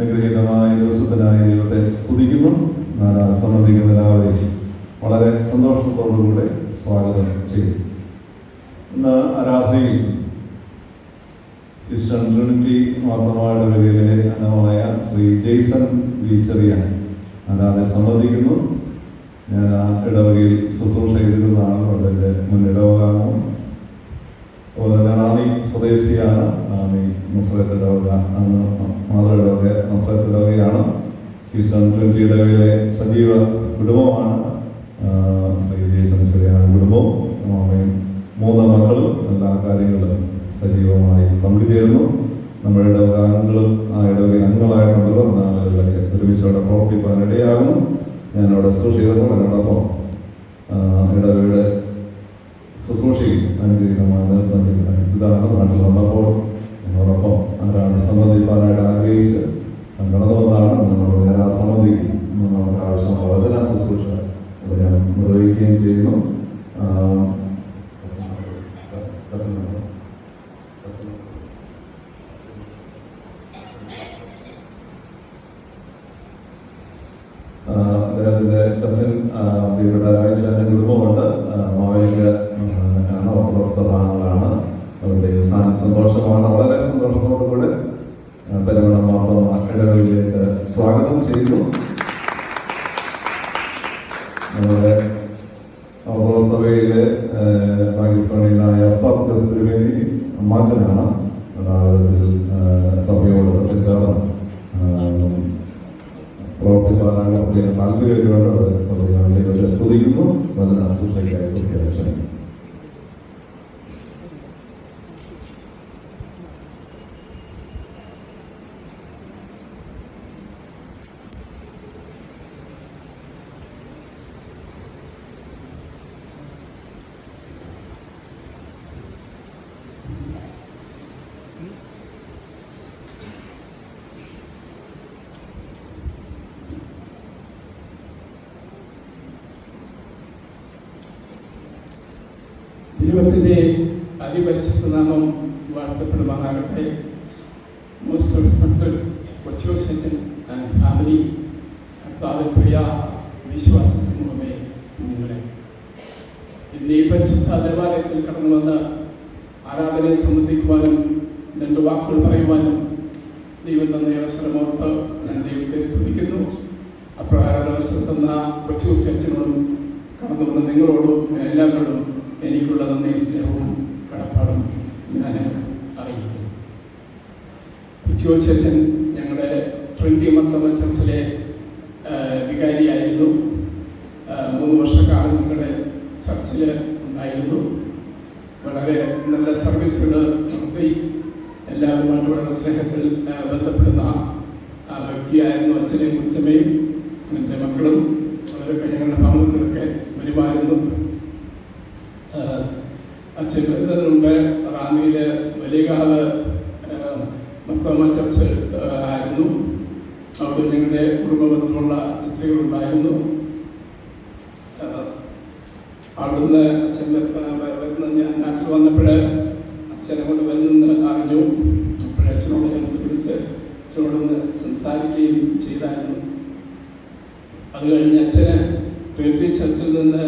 അനുഗ്രഹീതമായ ദിവസത്തിനായി ദൈവത്തെ സ്തുതിക്കുന്നു. സംബന്ധിക്കുന്ന എല്ലാവരെയും വളരെ സന്തോഷത്തോടുകൂടെ സ്വാഗതം ചെയ്യും. ഇന്ന് ആരാധനയിൽ ക്രിസ്ത്യൻ ട്രിനിറ്റി മാർത്തോമായുടെ ഇടവകയിലെ അംഗമായ ശ്രീ ജെയ്സൺ വീച്ചറിയാൻ ആരാധന സംബന്ധിക്കുന്നു. ഞാൻ ആ ഇടവകയിൽ ശുശ്രൂഷ ചെയ്തിരുന്നതാണ്. വളരെ മുൻ ഇടവകാംഗം. അതുപോലെ തന്നെ റാന്നി സ്വദേശിയാണ്. റാന്നി നസ്രത്ത് ഇടവക, അന്ന് മാതൃ ഇടവക നസ്രത്ത് ഇടവകയാണ്. ക്രിസ്ത്യൻ ട്രിനിറ്റി ഇടവകയിലെ സജീവ കുടുംബമാണ് ശ്രീ ജെയ്സൺ ചെറിയാണ് കുടുംബം. അമ്മയും 3 മക്കളും എല്ലാ കാര്യങ്ങളും സജീവമായി പങ്കുചേരുന്നു. നമ്മുടെ ഇടവകാംഗങ്ങളും ആ ഇടവകയിൽ അംഗങ്ങളായിട്ടുണ്ടല്ലോ എന്ന ആളുകളിലൊക്കെ ഒരുമിച്ച് അവിടെ പ്രവർത്തിക്കാൻ ഇടയാകുന്നു. ഞാൻ അവിടെ ശുശ്രൂഷ ചെയ്തപ്പോൾ എന്നോടൊപ്പം ഇടവകയുടെ ശുശ്രൂഷയിൽ അനുഗ്രഹീതമായ നേതൃത്വം ഇതാണ്. നാട്ടിൽ വന്നപ്പോൾ എന്നോടൊപ്പം ആരാണ് സംബന്ധിക്കാനായിട്ട് ആഗ്രഹിച്ച് കടന്നു വന്നാണ്. നമ്മളോട് ഞാൻ സംബന്ധിക്കും. നമുക്ക് ആവശ്യമായ വചന ശുശ്രൂഷ അത് ഞാൻ നിർവഹിക്കുകയും ചെയ്യുന്നു. അദ്ദേഹത്തിൻ്റെ കസിൻ ഇവിടെ രാഴ്ചൻ്റെ കുടുംബമുണ്ട്. മാവേലിക്ക് ഓർത്തഡോക്സ് സഭാംഗങ്ങളാണ്. അവരുടെ സന്തോഷമാണ്. വളരെ സന്തോഷത്തോടു കൂടെ പെരുമണം മാർത്തോമ ഇടവകയിലേക്ക് സ്വാഗതം ചെയ്യുന്നു. നമ്മുടെ ഓർത്തഡോക്സ് സഭയിലെ പാകിസ്ഥാനിലായ അസ്താദ് തിരുവേണ്ടി അമ്മാച്ചനാണ്. യഥാർത്ഥത്തിൽ സഭയോട് ചേർന്ന് പ്രവർത്തിക്കാനാണ് പ്രത്യേക താല്പര്യമൊക്കെയുണ്ട്. അത് ഞാൻ ദൈവത്തെ സ്തുതിക്കുന്നു. വചന ശുശ്രൂഷയ്ക്കായി പ്രത്യേകം. ദൈവത്തിൻ്റെ അതിപരിശുദ്ധ നാമം വാഴ്ത്തപ്പെടുമാറാകട്ടെ. മോസ്റ്റ് റെസ്പെക്റ്റഡ് കൊച്ചോസച്ചൻ ആൻഡ് ഫാമിലി, കർത്താവിൽ പ്രിയ വിശ്വാസ സമൂഹമേ, നിങ്ങളെ ഇന്ന് ഈ പരിശുദ്ധ ദേവാലയത്തിൽ കടന്നു വന്ന് ആരാധനയെ സംബന്ധിക്കുവാനും 2 വാക്കുകൾ പറയുവാനും ദൈവം തന്ന അവസരമോർത്ത് ഞാൻ ദൈവത്തെ സ്തുതിക്കുന്നു. അപ്രകാരം അവസരം തന്ന കൊച്ചോസച്ചനോടും കടന്നു വന്ന നിങ്ങളോടും എല്ലാവരോടും എനിക്കുള്ള നന്ദി, സ്നേഹവും കടപ്പാടും ഞാൻ അറിയിക്കുന്നു. കൊച്ചോസച്ചൻ ഞങ്ങളുടെ ട്രിനിറ്റി മാർത്തോമ ചർച്ചിലെ വികാരിയായിരുന്നു. 3 വർഷക്കാലം ഞങ്ങളുടെ ചർച്ചിൽ ഉണ്ടായിരുന്നു. വളരെ നല്ല സർവീസുകൾ നടത്തി എല്ലാവരുമായിട്ടുള്ള സ്നേഹത്തിൽ ബന്ധപ്പെടുന്ന വ്യക്തിയായിരുന്നു. അച്ഛനെയും കൊച്ചമ്മയും എൻ്റെ മക്കളും അവരൊക്കെ ഞങ്ങളുടെ ഭവനത്തിലൊക്കെ വരുമായിരുന്നു. അച്ഛൻ വരുന്നതിന് മുമ്പ് റാന്നിയിൽ വലിയകാവ് മാർത്തോമ ചർച്ച് ആയിരുന്നു. അവിടെ ഞങ്ങളുടെ കുടുംബബന്ധമുള്ള ചർച്ചകളുണ്ടായിരുന്നു. അവിടുന്ന് അച്ഛൻ ഞാൻ നാട്ടിൽ വന്നപ്പോൾ അച്ഛനെ കൊണ്ട് വരുന്നെന്ന് അറിഞ്ഞു. അപ്പോഴച്ഛനോട് ഞാൻ വിളിച്ച് അച്ഛനോടൊന്ന് സംസാരിക്കുകയും ചെയ്തായിരുന്നു. അത് കഴിഞ്ഞ് അച്ഛന് ട്രിനിറ്റി ചർച്ചിൽ നിന്ന്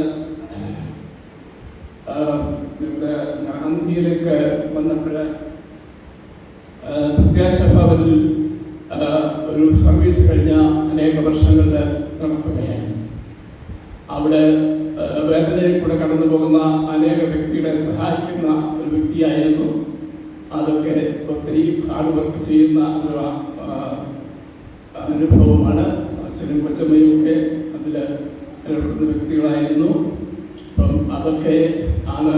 ഇവിടെ റാന്നിയിലേക്ക് വന്നപ്പോൾ പ്രത്യാശ ഭവനിൽ ഒരു സർവീസ് കഴിഞ്ഞ അനേക വർഷങ്ങളിൽ നടത്തുകയായിരുന്നു. അവിടെ വേദനയിൽ കൂടെ കടന്നു പോകുന്ന അനേക വ്യക്തികളെ സഹായിക്കുന്ന ഒരു വ്യക്തിയായിരുന്നു. അതൊക്കെ ഒത്തിരി ഹാർഡ് വർക്ക് ചെയ്യുന്ന ഒരു അനുഭവമാണ്. അച്ഛനും കൊച്ചമ്മയും ഒക്കെ അതിൽ ഏർപ്പെടുന്ന വ്യക്തികളായിരുന്നു. അപ്പം അതൊക്കെ ആണ്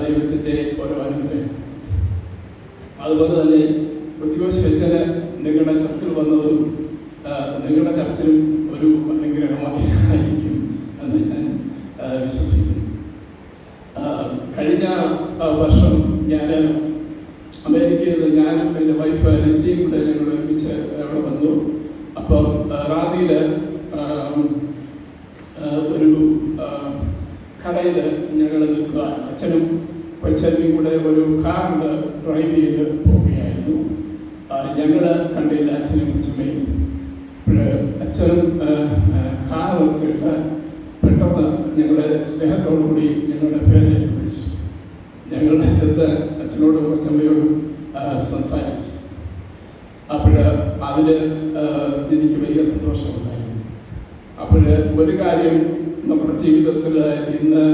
ദൈവത്തിൻ്റെ ഓരോ അനുഗ്രഹം. അതുപോലെ തന്നെ കൊച്ചോസച്ചന് നിങ്ങളുടെ ചർച്ചിൽ വന്നതും നിങ്ങളുടെ ചർച്ചിലും ഒരു അനുഗ്രഹമായിരിക്കും എന്ന് ഞാൻ വിശ്വസിക്കുന്നു. കഴിഞ്ഞ വർഷം ഞാൻ അമേരിക്കയിൽ ഞാനും എൻ്റെ വൈഫ് ലിസിയും കൂടെ ഞങ്ങൾ ഒരുമിച്ച് അവിടെ വന്നു. അപ്പം റാന്നിയിൽ ഒരു കടയിൽ ഞങ്ങൾ നിൽക്കുക. അച്ഛനും കൊച്ചമ്മയും കൂടെ ഒരു കാറിൽ ഡ്രൈവ് ചെയ്ത് പോവുകയായിരുന്നു. ഞങ്ങൾ കണ്ടില്ല അച്ഛനും അച്ഛമ്മയും. അച്ഛനും കാർ നിർത്തിയിട്ട് പെട്ടെന്ന് ഞങ്ങളുടെ സ്നേഹത്തോടുകൂടി ഞങ്ങളുടെ പേരെ വിളിച്ചു. ഞങ്ങളുടെ അച്ഛനോടും അച്ഛമ്മയോടും സംസാരിച്ചു. അപ്പോൾ അതിൽ എനിക്ക് വലിയ സന്തോഷമുണ്ടായിരുന്നു. അപ്പോൾ ഒരു കാര്യം നമ്മുടെ ജീവിതത്തിൽ ഇന്ന്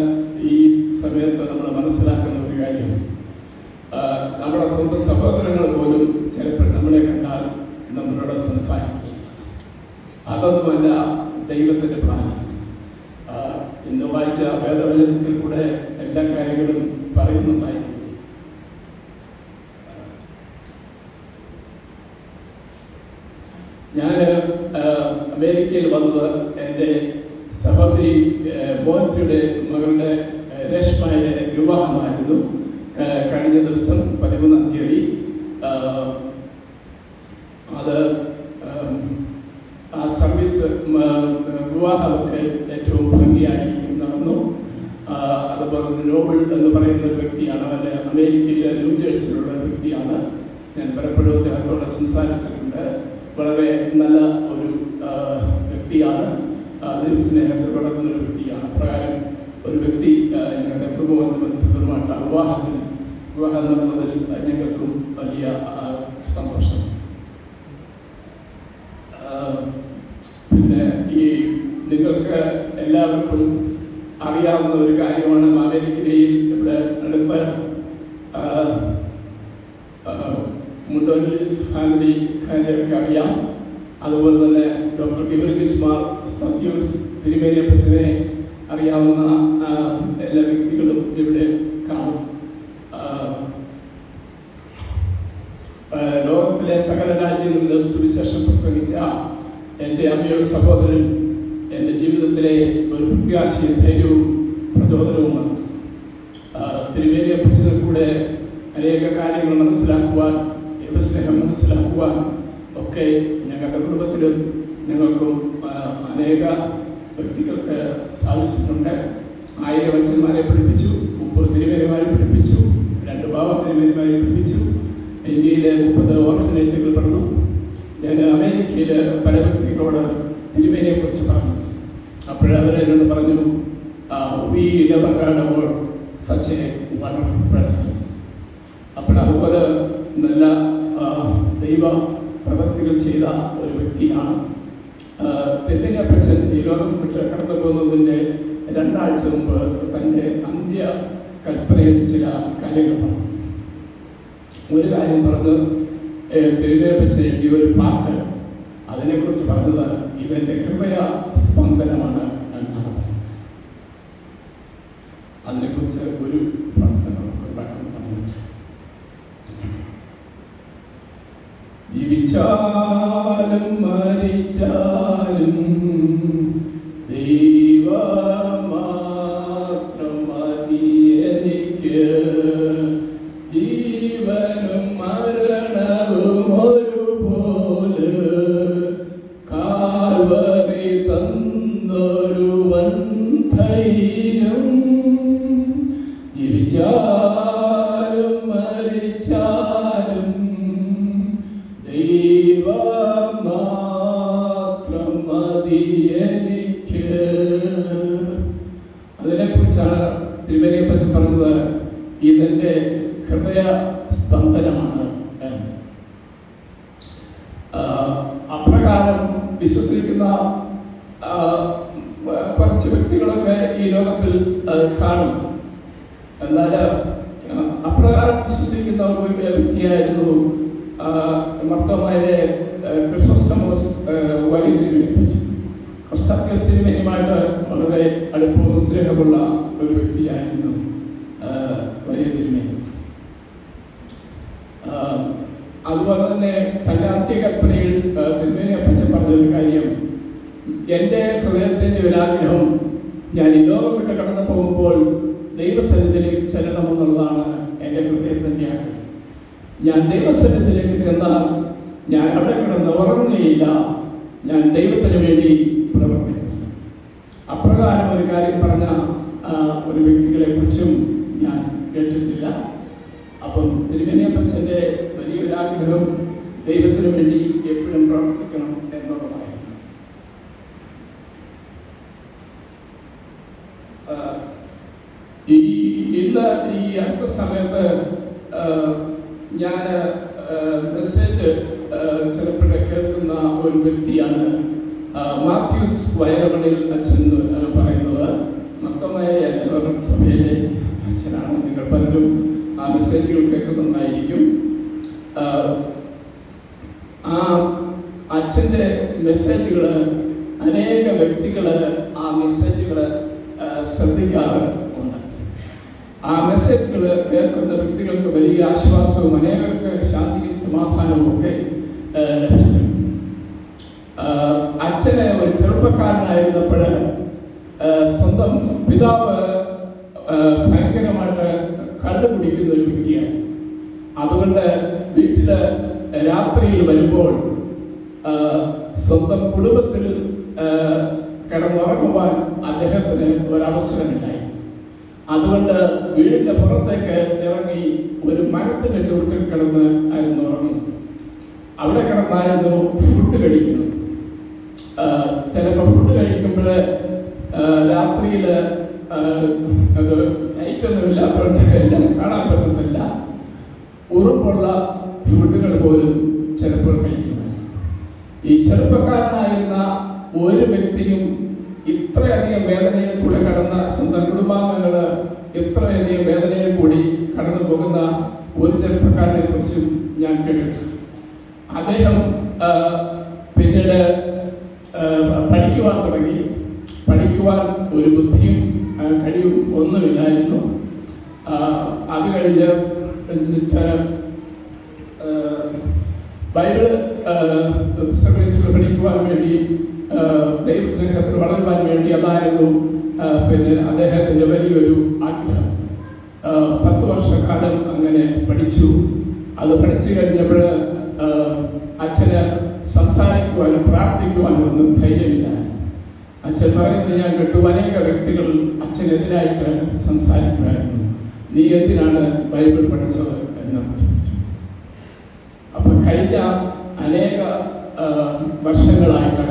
ഈ സമയത്ത് നമ്മൾ മനസ്സിലാക്കുന്ന ഒരു കാര്യം, നമ്മുടെ സ്വന്തം സഹോദരങ്ങൾ പോലും ചിലപ്പോൾ നമ്മളെ കണ്ടാൽ നമ്മളോട് സംസാരിക്കുക. അതൊന്നുമല്ല ദൈവത്തിൻ്റെ പ്ലാൻ. ഇന്ന് വായിച്ച വേദവചനത്തിൽ കൂടെ എല്ലാ കാര്യങ്ങളും പറയുന്നുണ്ടായിരുന്നു. ഞാൻ അമേരിക്കയിൽ വന്നത് എൻ്റെ സഹോദരി മോൻസിയുടെ മകളുടെ രേഷ്മയുടെ വിവാഹമായിരുന്നു. കഴിഞ്ഞ ദിവസം 13-ാം തീയതി അത് ആ സർവീസ് വിവാഹമൊക്കെ ഏറ്റവും ഭംഗിയായി നടന്നു. അതുപോലെ നോബിൾ എന്ന് പറയുന്ന ഒരു വ്യക്തിയാണ്. അവൻ്റെ അമേരിക്കയിലെ ന്യൂജേഴ്സിയിലുള്ള ഒരു വ്യക്തിയാണ്. ഞാൻ പലപ്പോഴും അദ്ദേഹത്തോട് സംസാരിച്ചിട്ടുണ്ട്. വളരെ നല്ല ഒരു വ്യക്തിയാണ്. ദൈവസ്നേഹത്തിൽ വളർന്ന ഒരു വ്യക്തിയാണ്. അപ്രകാരം ഒരു വ്യക്തി ഞങ്ങളുടെ കുടുംബബന്ധമായിട്ട് വിവാഹം നടന്നതിൽ ഞങ്ങൾക്കും വലിയ സന്തോഷം. പിന്നെ ഈ നിങ്ങൾക്ക് എല്ലാവർക്കും അറിയാവുന്ന ഒരു കാര്യമാണ്, അമേരിക്കയിൽ ഇവിടെ അടുത്ത് മുണ്ടോലി ഫാമിലി കാര്യമൊക്കെ അറിയാം. അതുപോലെ തന്നെ ഡോക്ടർ ഗിവർഗീസ് മാർ സ്തത്യോസ് തിരുമേനിയപ്പച്ചനെ അറിയാവുന്ന എല്ലാ വ്യക്തികളും ഇവിടെ കാണും. ലോകത്തിലെ സകല രാജ്യങ്ങളിലും സുവിശേഷം പ്രസംഗിച്ച എൻ്റെ അമ്മയുടെ സഹോദരൻ എൻ്റെ ജീവിതത്തിലെ ഒരു പ്രത്യാശയും ധൈര്യവും പ്രചോദനവുമാണ്. തിരുമേനിയപ്പച്ചനിൽ കൂടെ അനേക കാര്യങ്ങൾ മനസ്സിലാക്കുവാൻ, ദൈവസ്നേഹം മനസ്സിലാക്കുവാൻ ഒക്കെ ഞങ്ങളുടെ കുടുംബത്തിലും ഞങ്ങൾക്കും അനേക വ്യക്തികൾക്ക് സാധിച്ചിട്ടുണ്ട്. 1000 അച്ഛന്മാരെ പഠിപ്പിച്ചു, 30 തിരുമേനിമാരെ പഠിപ്പിച്ചു, 2 ബാബ തിരുമേനിമാരെ പഠിപ്പിച്ചു. ഇന്ത്യയിലെ 30 ഓർഫനേജുകൾ പഠിച്ചു. ഞാൻ അമേരിക്കയിൽ പല വ്യക്തികളോട് തിരുമേനിയെക്കുറിച്ച് പറഞ്ഞു. അപ്പോഴവരെന്നോട് പറഞ്ഞു, we never heard about such a wonderful person. അപ്പോൾ അതുപോലെ നല്ല ദൈവ പ്രവൃത്തികൾ ചെയ്ത ഒരു വ്യക്തിയാണ്. തിരുമേനിയപ്പച്ചൻ ഈ ലോകം വിട്ട് കടന്നു പോകുന്നതിൻ്റെ 2 ആഴ്ച മുമ്പ് തൻ്റെ അന്ത്യ കൽപ്പനയിൽ ചില കാര്യങ്ങൾ പറഞ്ഞു. ഒരു കാര്യം പറഞ്ഞ് തിരുമേനിയപ്പച്ചൻ എഴുതിയ ഒരു പാട്ട്, അതിനെക്കുറിച്ച് പറഞ്ഞത് ഇതെൻ്റെ ഹൃദയ സ്പന്ദനമാണ് എന്നാണ്. അതിനെക്കുറിച്ച് ഒരു ജീവിച്ചാലും മരിച്ചാലും ദൈവം മാത്രം മതി എനിക്ക്. ജീവനും മരണവും ഒരുപോലെ കാൽവരി തന്നൊരു വൻ ധൈര്യം. ജീവിച്ചാലും മരിച്ചാലും ദൈവം മാത്രം മതി എനിക്ക്. അതിനെക്കുറിച്ചാണ് തിരുമേനിയപ്പച്ചൻ പറഞ്ഞത്, ഇതെൻ്റെ ഹൃദയ സ്പന്ദനമാണ് എന്ന്. അപ്രകാരം വിശ്വസിക്കുന്ന കുറച്ച് വ്യക്തികളൊക്കെ ഈ ലോകത്തിൽ കാണും. എന്നാൽ അപ്രകാരം വിശ്വസിക്കുന്ന ഒരു വ്യക്തിയായിരുന്നു മർത്തോമായിലെ ക്രിസോസ്റ്റമോസ് വലിയ തിരുമേനിയപ്പച്ചൻ. ക്രിസ്താക്യോസ് തിരുമേനിയുമായിട്ട് വളരെ അടുപ്പവും സ്നേഹമുള്ള ഒരു വ്യക്തിയായിരുന്നു വലിയ തിരുമേനി. അതുപോലെ തന്നെ തൻ്റെ അന്ത്യകൽപ്പനയിൽ തിരുമേനിയപ്പച്ചൻ പറഞ്ഞൊരു കാര്യം, എൻ്റെ ഹൃദയത്തിൻ്റെ ഒരാഗ്രഹം ഞാൻ ഈ ലോകം വിട്ട് കടന്നു പോകുമ്പോൾ ദൈവസന്നിധിയിലേക്ക് ചെല്ലണമെന്നുള്ളതാണ് എൻ്റെ ഹൃദയത്തിൻ്റെ ആഗ്രഹം. ഞാൻ ദൈവസന്നിധിയിലേക്ക് ചെന്നാൽ ഞാൻ അവിടെ കിടന്ന് ഉറങ്ങുകയില്ല, ഞാൻ ദൈവത്തിന് വേണ്ടി പ്രവർത്തിക്കുന്നു. അപ്രകാരം ഒരു കാര്യം പറഞ്ഞ ഒരു വ്യക്തികളെ കുറിച്ചും ഞാൻ കേട്ടിട്ടില്ല. അപ്പം തിരുമേനിയപ്പച്ചൻ്റെ വലിയൊരാഗ്രഹം ദൈവത്തിന് വേണ്ടി എപ്പോഴും പ്രവർത്തിക്കണം എന്നുള്ളതായിരുന്നു. ഇന്ന് ഈ അടുത്ത സമയത്ത് ഞാൻ മെസ്സേജ് ചിലപ്പോൾ കേൾക്കുന്ന ഒരു വ്യക്തിയാണ് മാത്യൂസ് വയറമണിൽ അച്ഛൻ എന്ന് പറയുന്നത്. മൊത്തമായ സഭയിലെ അച്ഛനാണ്. നിങ്ങൾ പലരും ആ മെസ്സേജുകൾ കേൾക്കുന്നുണ്ടായിരിക്കും. ആ അച്ഛൻ്റെ മെസ്സേജുകൾ അനേക വ്യക്തികൾ ആ മെസ്സേജുകൾ ശ്രദ്ധിക്കാറ് ഉണ്ട്. ആ മെസ്സേജുകൾ കേൾക്കുന്ന വ്യക്തികൾക്ക് വലിയ ആശ്വാസവും അനേകർക്ക് ശാന്തിയും സമാധാനവും ഒക്കെ ലഭിച്ചു. അച്ഛന് ഒരു ചെറുപ്പക്കാരനായിരുന്നപ്പോൾ സ്വന്തം പിതാവ് ഭയങ്കരമായിട്ട് കണ്ടുപിടിക്കുന്ന ഒരു വ്യക്തിയാണ്. അതുകൊണ്ട് വീട്ടില് രാത്രിയിൽ വരുമ്പോൾ സ്വന്തം കുടുംബത്തിൽ കിടന്നുറങ്ങുവാൻ അദ്ദേഹത്തിന് ഒരവസരമില്ലായി. അതുകൊണ്ട് വീടിന്റെ പുറത്തേക്ക് ഇറങ്ങി ഒരു മരത്തിന്റെ ചുവട്ടിൽ കിടന്ന് ആയിരുന്നു ഉറങ്ങുന്നത്. അവിടെ കിടന്നായിരുന്നു ഫുഡ് കഴിക്കുന്നത്. ചിലപ്പോൾ ഫുഡ് കഴിക്കുമ്പോൾ രാത്രിയിൽ അത് ലൈറ്റൊന്നും ഇല്ലാത്തതുകൊണ്ട് എല്ലാം കാണാൻ പറ്റത്തില്ല. ഉറുപ്പുള്ള ഫുഡുകൾ പോലും ചിലപ്പോൾ കഴിക്കുന്നത്. ഈ ചെറുപ്പക്കാരനായിരുന്ന ഒരു വ്യക്തിയും ഇത്രയധികം വേദനയിൽ കൂടെ കടന്ന സ്വന്തം കുടുംബാംഗങ്ങൾ ഇത്രയധികം വേദനയിൽ കൂടി കടന്നു പോകുന്ന ഒരു ചെറുപ്പക്കാരനെ കുറിച്ചും ഞാൻ കേട്ടിട്ടുണ്ട്. അദ്ദേഹം പിന്നീട് പഠിക്കുവാൻ തുടങ്ങി. പഠിക്കുവാൻ ഒരു ബുദ്ധിയും കഴിവും ഒന്നുമില്ലായിരുന്നു. അത് കഴിഞ്ഞ് ബൈബിള് സർവീസുകൾ പഠിക്കുവാൻ വേണ്ടി ദൈവസ്നേഹത്തിൽ വളരുവാൻ വേണ്ടി അതായിരുന്നു പിന്നെ അദ്ദേഹത്തിൻ്റെ വലിയൊരു ആഗ്രഹം. 10 വർഷക്കാലം അങ്ങനെ പഠിച്ചു. അത് പഠിച്ചു കഴിഞ്ഞപ്പോൾ അച്ഛന് സംസാരിക്കുവാനും പ്രാർത്ഥിക്കുവാനും ഒന്നും ധൈര്യമില്ല. അച്ഛൻ പറയുന്നത് ഞാൻ കേട്ടു, അനേക വ്യക്തികൾ അച്ഛനെതിരായിട്ട് സംസാരിക്കുമായിരുന്നു. നീ എന്തിനാണ് ബൈബിൾ പഠിച്ചത് എന്ന് ചോദിച്ചു. അപ്പൊ കഴിഞ്ഞ അനേക വർഷങ്ങളായിട്ട്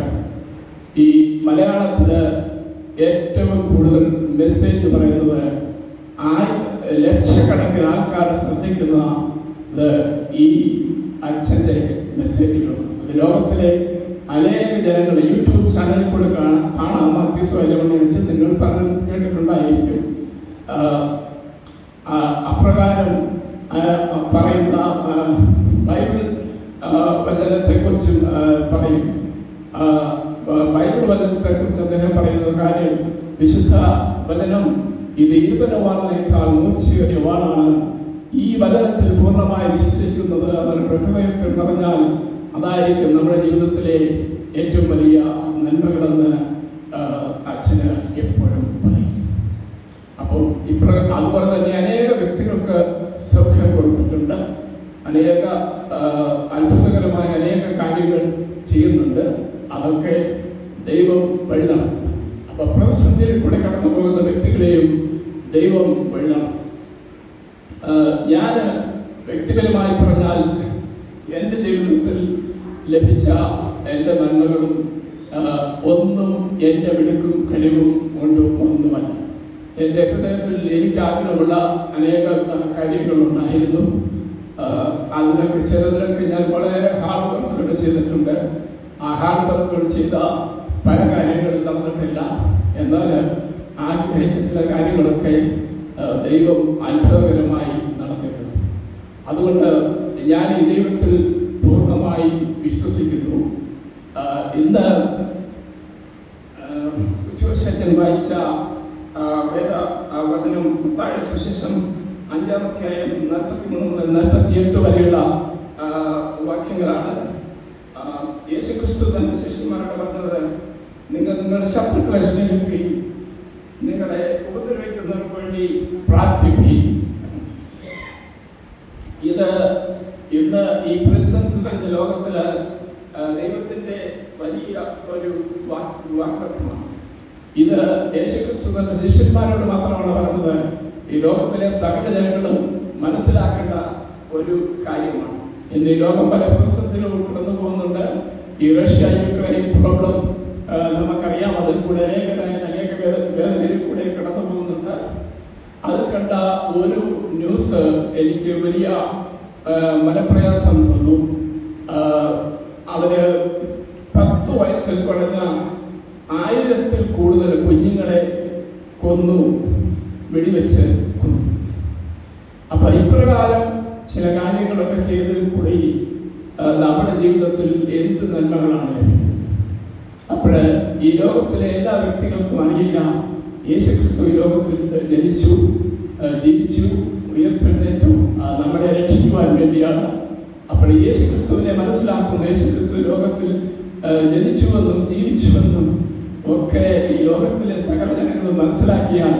ഈ മലയാളത്തില് ഏറ്റവും കൂടുതൽ മെസ്സേജ് പറയുന്നത് ലക്ഷക്കണക്കിന് ആൾക്കാർ ശ്രദ്ധിക്കുന്നത് ഈ അച്ഛൻ്റെ മെസ്സേജുകളാണ്. അത് ലോകത്തിലെ അനേക ജനങ്ങൾ യൂട്യൂബ് ചാനലിൽ കൂടെ കാണാം. മാത്യൂസ് വയലമണി വെച്ച് നിങ്ങൾ പറഞ്ഞു കേട്ടിട്ടുണ്ടായിരിക്കും. അപ്രകാരം പറയുന്ന ബൈബിൾ വചനത്തെക്കുറിച്ചും പറയും. ബൈബിൾ വചനത്തെക്കുറിച്ച് അദ്ദേഹം പറയുന്ന കാര്യം, വിശുദ്ധ വചനം ഇത് ഇരുപനവാളിനേക്കാൾ മൂർച്ചയേറിയ വാളാണ്. ഈ വചനത്തിൽ പൂർണ്ണമായി വിശ്വസിക്കുന്നത്, അവരുടെ ഹൃദയത്തിൽ പറഞ്ഞാൽ അതായിരിക്കും നമ്മുടെ ജീവിതത്തിലെ ഏറ്റവും വലിയ നന്മകളെന്ന് അച്ഛന് എപ്പോഴും പറയും. അപ്പോൾ അതുപോലെ തന്നെ അനേക വ്യക്തികൾക്ക് സൗഖ്യം കൊടുത്തിട്ടുണ്ട്. അനേക അത്ഭുതകരമായ അനേക കാര്യങ്ങൾ ചെയ്യുന്നുണ്ട്. അതൊക്കെ ദൈവം വഴി നടത്തും. അപ്പൊ പ്രതിസന്ധിയിൽ കൂടെ കടന്നു പോകുന്ന വ്യക്തികളെയും ദൈവം വഴി നടത്തും. ഞാൻ വ്യക്തിപരമായി പറഞ്ഞാൽ എൻ്റെ ജീവിതത്തിൽ ലഭിച്ച എൻ്റെ നന്മകളും ഒന്നും എൻ്റെ മിടുക്കും കഴിവും കൊണ്ടും ഒന്നുമല്ല. എൻ്റെ ഹൃദയത്തിൽ എനിക്ക് ആഗ്രഹമുള്ള അനേക കാര്യങ്ങളുണ്ടായിരുന്നു. അതിനൊക്കെ ചിലതിനൊക്കെ ഞാൻ വളരെ ഹാർഡ് വർക്കുകൾ ചെയ്തിട്ടുണ്ട്. ആ ഹാർഡ് വർക്കുകൾ ചെയ്ത പല കാര്യങ്ങളും നടന്നിട്ടില്ല. എന്നാൽ ആഗ്രഹിച്ച ചില കാര്യങ്ങളൊക്കെ ദൈവം അത്ഭുതകരമായി നടത്തിയിട്ടുണ്ട്. അതുകൊണ്ട് ഞാൻ ഈ ദൈവത്തിൽ പൂർണ്ണമായി വിശ്വസിക്കുന്നു. ഇന്ന് ഉച്ചവശൻ വായിച്ച വേദവചനം മത്തായിയുടെ സുവിശേഷം 5-ാം അധ്യായം 43 മുതൽ 48 വരെയുള്ള വാക്യങ്ങളാണ്. യേശുക്രിസ്തു തന്റെ ശിഷ്യന്മാരോട് പറഞ്ഞത്, നിങ്ങൾ നിങ്ങളുടെ ശത്രുക്കളെ സ്നേഹിക്കുകയും നിങ്ങളെ ഉപദ്രവിക്കുന്നവർക്ക് വേണ്ടി പ്രാർത്ഥിക്കുകയും. ഇത് ഇന്ന് ഈ പ്രതിസന്ധി കഴിഞ്ഞ ലോകത്തില് ദൈവത്തിന്റെ വലിയ ഒരു വാഗ്ദത്തമാണ്. ഇത് യേശുക്രിസ്തു തന്റെ ശിഷ്യന്മാരോട് മാത്രമാണ് പറഞ്ഞത്. ഈ ലോകത്തിലെ സകല ജനങ്ങളും മനസ്സിലാക്കേണ്ട ഒരു കാര്യമാണ്. ഇന്ന് ഈ ലോകം പല പ്രതിസന്ധികളും കടന്നു പോകുന്നുണ്ട്. ഈ റഷ്യ യുക്രൈൻ പ്രോബ്ലം നമുക്കറിയാം. അതിൽ കൂടെ അനേക വേദനയിൽ കൂടെ കടന്നു പോകുന്നുണ്ട്. അത് കണ്ട ഒരു ന്യൂസ് എനിക്ക് വലിയ മനപ്രയാസം തന്നു. അവര് 10 വയസ്സിൽ കുറഞ്ഞ 1000-ൽ കൂടുതൽ കുഞ്ഞുങ്ങളെ കൊന്നു, വെടിവെച്ച് കൊന്നു. അപ്പൊ ഇപ്രകാരം ചില കാര്യങ്ങളൊക്കെ ചെയ്തതിൽ കൂടി നമ്മുടെ ജീവിതത്തിൽ എന്ത് നന്മകളാണ് ലഭിക്കുന്നത്? അപ്പോഴ് ഈ ലോകത്തിലെ എല്ലാ വ്യക്തികൾക്കും അറിയില്ല, യേശുക്രിസ്തു ഈ ലോകത്തിൽ ജനിച്ചു, ജീവിച്ചു, ഉയർത്തെഴുന്നേറ്റു നമ്മളെ രക്ഷിക്കുവാൻ വേണ്ടിയാണ്. അപ്പോൾ യേശുക്രിസ്തുവിനെ മനസ്സിലാക്കുന്ന, യേശുക്രിസ്തു ലോകത്തിൽ ജനിച്ചുവെന്നും ജീവിച്ചുവെന്നും ഒക്കെ ഈ ലോകത്തിലെ സകല ജനങ്ങളും മനസ്സിലാക്കിയാൽ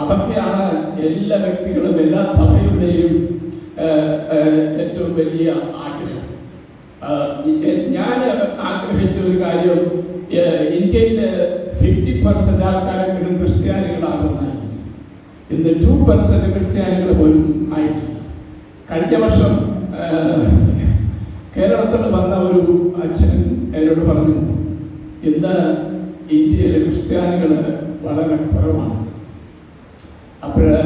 അതൊക്കെയാണ് എല്ലാ വ്യക്തികളും എല്ലാ സഭയുടെയും ഏറ്റവും വലിയ ആഗ്രഹം. ഞാൻ ആഗ്രഹിച്ച ഒരു കാര്യം, ഇന്ത്യയിലെ 50% ആൾക്കാരെങ്കിലും ക്രിസ്ത്യാനികളാകുന്നതായി. ഇന്ന് 2% ക്രിസ്ത്യാനികൾ പോലും ആയിട്ടില്ല. കഴിഞ്ഞ വർഷം കേരളത്തിൽ വന്ന ഒരു അച്ഛൻ എന്നോട് പറഞ്ഞു, ഇന്ന് ഇന്ത്യയിലെ ക്രിസ്ത്യാനികൾ വളരെ കുറവാണ്. അപ്പോഴ്